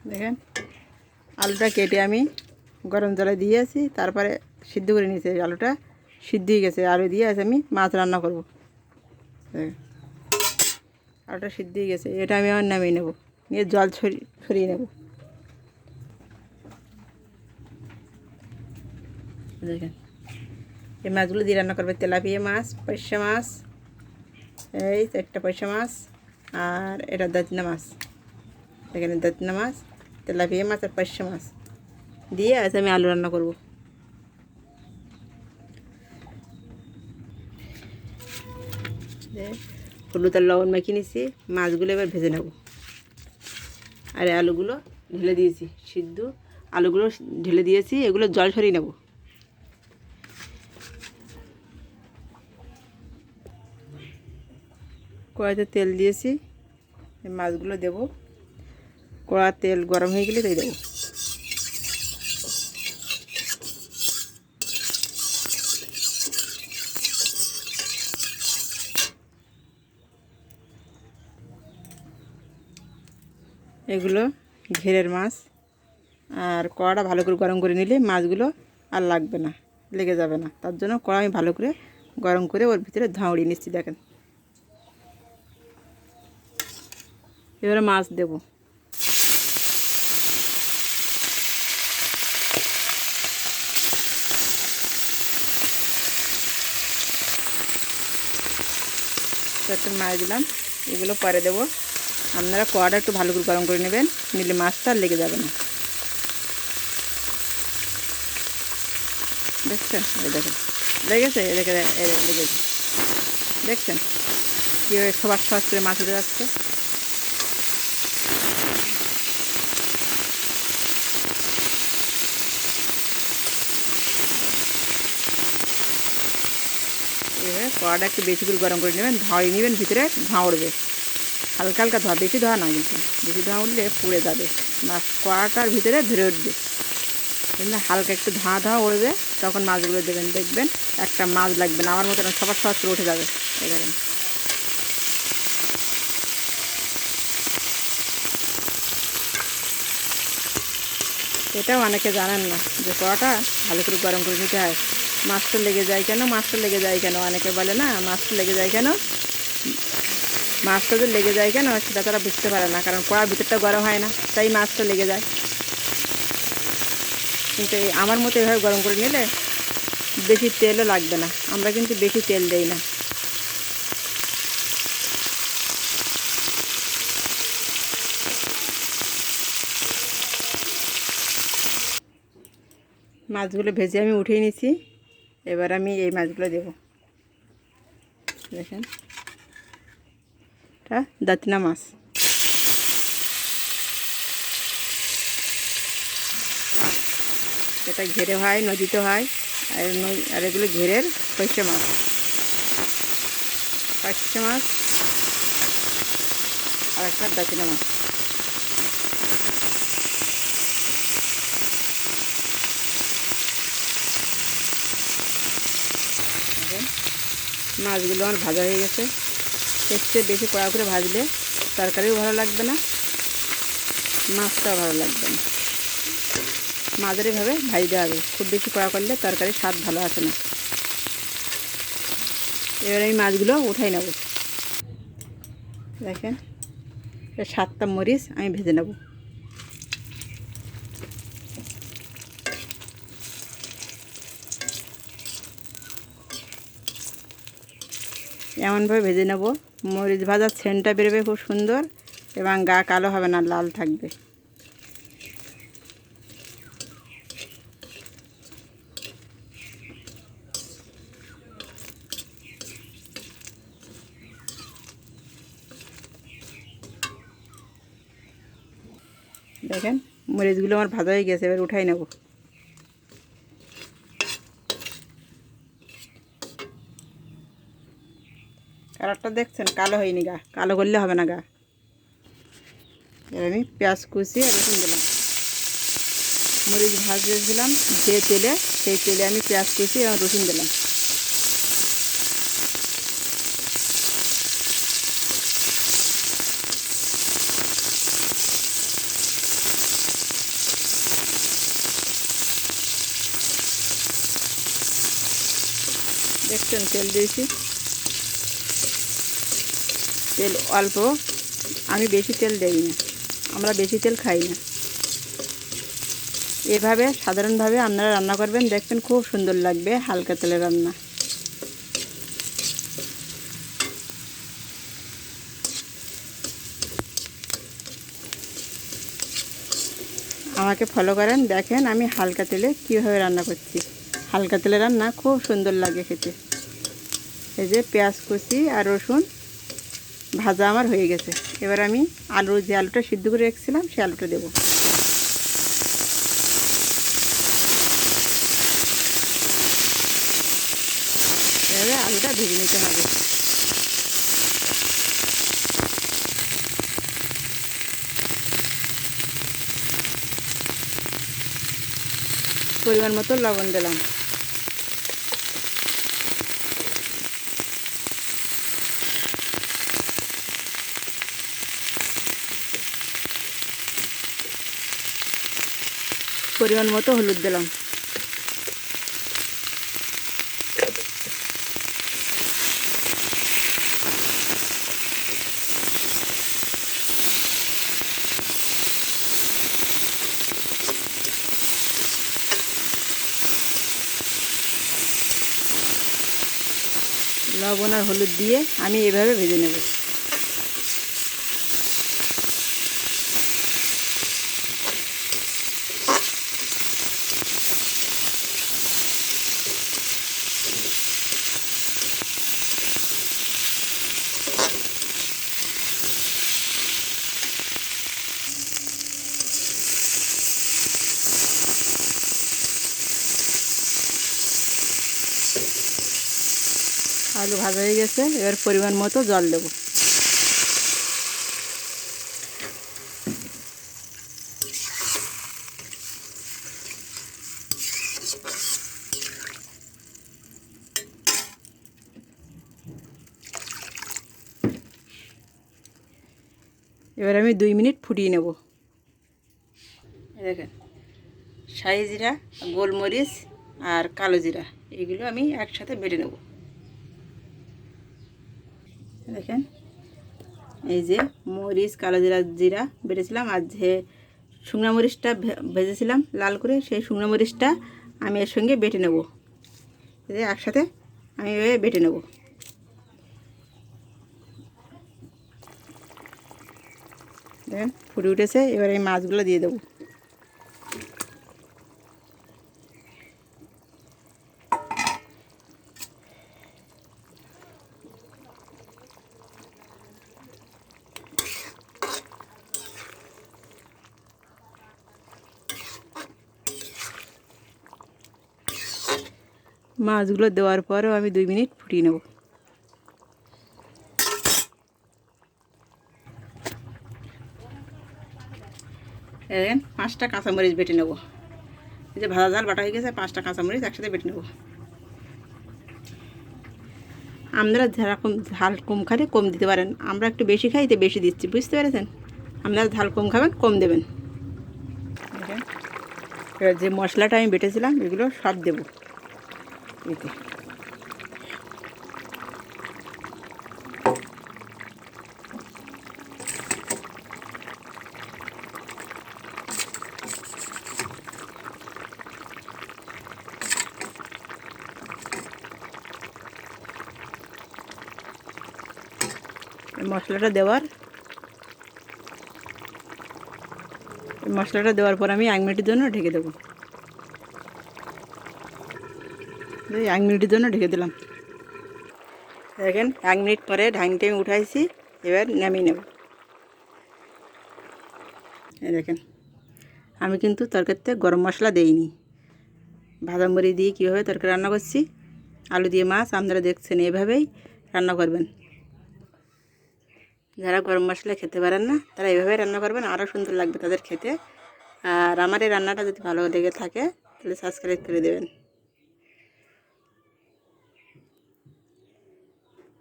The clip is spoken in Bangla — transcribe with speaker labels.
Speaker 1: দেখেন আলুটা কেটে আমি গরম জলে দিয়েছি, তারপরে সিদ্ধ করে নিয়েছি। আলুটা সিদ্ধ হয়ে গেছে, আলু দিয়ে আছে আমি মাছ রান্না করব। আলুটা সিদ্ধ হয়ে গেছে, এটা আমি আমার নামিয়ে নেব, নিয়ে জল ছড়িয়ে নেব। দেখেন এই মাছগুলো দিয়ে রান্না করবে। তেলাপিয়া মাছ, পয়সা মাছ, এই একটা পয়সা মাছ, আর এটা দাঁতনা মাছ। এখানে দাঁতনা মাছ, তেলাপিয়া মাছ আর পয়সা মাছ দিয়ে আজ আমি আলু রান্না করব। হলুদ আর লবণ মেখে নিয়েছি, মাছগুলো এবার ভেজে নেব। আর আলুগুলো ঢেলে দিয়েছি, সিদ্ধ আলুগুলো ঢেলে দিয়েছি, এগুলো জল সরিয়ে নেব। কড়াইতে তেল দিয়েছি, মাছগুলো দেব। কড়া তেল গরম হয়ে গেলে তাই দেবো। এগুলো ঘেরের মাছ, আর কড়াটা ভালো করে গরম করে নিলে মাছগুলো আর লাগবে না, লেগে যাবে না। তার জন্য কড়া আমি ভালো করে গরম করে ওর ভিতরে ধাঁড়িয়ে নিচ্ছি। দেখেন এবারে মাছ দেব। একটা মাছ দিলাম, এগুলো পরে দেবো। আপনারা কড়াটা একটু ভালো করে গরম করে নেবেন, নিলে মাছটা আর লেগে যাবে না। দেখছেন? এই দেখেন লেগেছে, লেগেছে। দেখছেন কীভাবে সবার সহজ করে মাছ উঠে যাচ্ছে। এভাবে কড়াটা একটু বেশি করে গরম করে নেবেন, ধাঁড়িয়ে নেবেন, ভিতরে ধোঁয়া উঠবে। হালকা হালকা ধোয়া, বেশি ধোয়া না, কিন্তু বেশি ধোঁয়া উঠলে পুড়ে যাবে, মাছ কড়াটার ভিতরে ধরে উঠবে। কিন্তু হালকা একটু ধোঁয়া উঠবে, তখন মাছগুলো দেবেন। দেখবেন একটা মাছ লাগবে না, আমার মতন সবার সহজ করে উঠে যাবে। এই দেখেন এটাও অনেকে জানেন না যে কড়াটা ভালো করে গরম করে নিতে হয়। মাছটা লেগে যায় কেন, মাছটা লেগে যায় কেন, অনেকে বলে না মাছটা লেগে যায় কেন। মাছটা যে লেগে যায় কেন সেটা তারা বুঝতে পারে না, কারণ কড়ার ভিতরটা গরম হয় না, তাই মাছটা লেগে যায়। কিন্তু আমার মতো এভাবে গরম করে নিলে বেশি তেলও লাগবে না। আমরা কিন্তু বেশি তেল দেই না। মাছগুলো ভেজে আমি উঠিয়ে নিয়েছি, এবার আমি এই মাছগুলো দেব। দেখেন এটা দাঁতনা মাছ। এটা ঘেরে হয়, নদীতে হয়, আর এগুলো ঘেরের পয়সা মাছ। পয়সা মাছ আর একটা দাঁতনা মাছ। মাছগুলো আমার ভাজা হয়ে গেছে। এর চেয়ে বেশি কড়া করে ভাজলে তরকারিও ভালো লাগবে না, মাছটাও ভালো লাগবে না। মাঝারিভাবে ভাজতে হবে, খুব বেশি কড়া করলে তরকারির স্বাদ ভালো আসে না। এবার আমি মাছগুলো উঠাই নেব। দেখেন 7টা মরিচ আমি ভেজে নেব। এমনভাবে ভেজে নেব মরিচ ভাজার সেন্টটা বেরোবে খুব সুন্দর, এবং গা কালো হবে না, লাল থাকবে। দেখেন মরিচগুলো আমার ভাজা হয়ে গেছে, এবার উঠাই নেব। কালারটা দেখছেন, কালো হয়নি, গা কালো করলে হবে না গা। এবার আমি পেঁয়াজ কুচি আর রসুন দিলাম। মরিচ ভাজিয়েছিলাম যে তেলে, সেই তেলে আমি পেঁয়াজ কুচি এবং রসুন দিলাম। দেখছেন তেল দিয়েছি, তেল অল্প, আমি বেশি তেল দেই না, আমরা বেশি তেল খাই না। এভাবে সাধারণভাবে আপনারা রান্না করবেন, দেখবেন খুব সুন্দর লাগবে হালকা তেলের রান্না। আমাকে ফলো করেন, দেখেন আমি হালকা তেলে কীভাবে রান্না করছি। হালকা তেলে রান্না খুব সুন্দর লাগে খেতে। এই যে পেঁয়াজ কুচি আর রসুন ভাজা আমার হয়ে গেছে। এবার আমি যে আলুটা সিদ্ধ করে রেখেছিলাম সেই আলুটা দেবো। এভাবে আলুটা ভেজে নিতে হবে। পরিমাণ মতো লবণ দিলাম। পরিমাণ মতো হলুদ দিলাম। লবণ আর হলুদ দিয়ে আমি এভাবে ভেজে নেব। আলু ভাজা হয়ে গেছে, এবার পরিমাণ মতো জল দেব। এবার আমি 2 মিনিট ফুটিয়ে নেব। দেখেন শাহি জিরা, গোলমরিচ আর কালো জিরা এগুলো আমি একসাথে বেটে নেব। দেখেন এই যে মরিচ, কালো জিরা বেটেছিলাম, আর যে শুকনো মরিচটা ভেজেছিলাম লাল করে, সেই শুকনো মরিচটা আমি এর সঙ্গে বেটে নেব। এই যে একসাথে আমি এভাবে বেটে নেব। দেখেন ফুটে উঠেছে, এবার এই মাছগুলো দিয়ে দেবো। মাছগুলো দেওয়ার পরেও আমি 2 মিনিট ফুটিয়ে নেব। দেখেন 5টা কাঁচামরিচ বেটে নেব। এই যে ভাজা ঝাল বাটা হয়ে গেছে, 5টা কাঁচামরিচ একসাথে বেটে নেব। আপনারা যেরকম ঝাল কম খালে কম দিতে পারেন, আমরা একটু বেশি খাই তো বেশি দিচ্ছি, বুঝতে পেরেছেন? আপনারা ঝাল কম খাবেন, কম দেবেন। দেখেন এবার যে মশলাটা আমি বেটেছিলাম এগুলো সব দেব এতে। মশলাটা দেওয়ার পর আমি 1 মিনিটের জন্য ঢেকে দেবো। 1 মিনিটের জন্য ঢেকে দিলাম। দেখেন 1 মিনিট পরে ঢাকনিটা আমি উঠাইছি, এবার নামিয়ে নেব। দেখেন আমি কিন্তু তরকারিতে গরম মশলা দেইনি, ভাজা মরি দিয়ে কীভাবে তরকারি রান্না করছি, আলু দিয়ে মাছ আপনারা দেখছেন, এভাবেই রান্না করবেন। যারা গরম মশলা খেতে পারেন না তারা এভাবে রান্না করবেন, আরও সুন্দর লাগবে তাদের খেতে। আর আমার এই রান্নাটা যদি ভালো লেগে থাকে তাহলে সাবস্ক্রাইব করে দেবেন।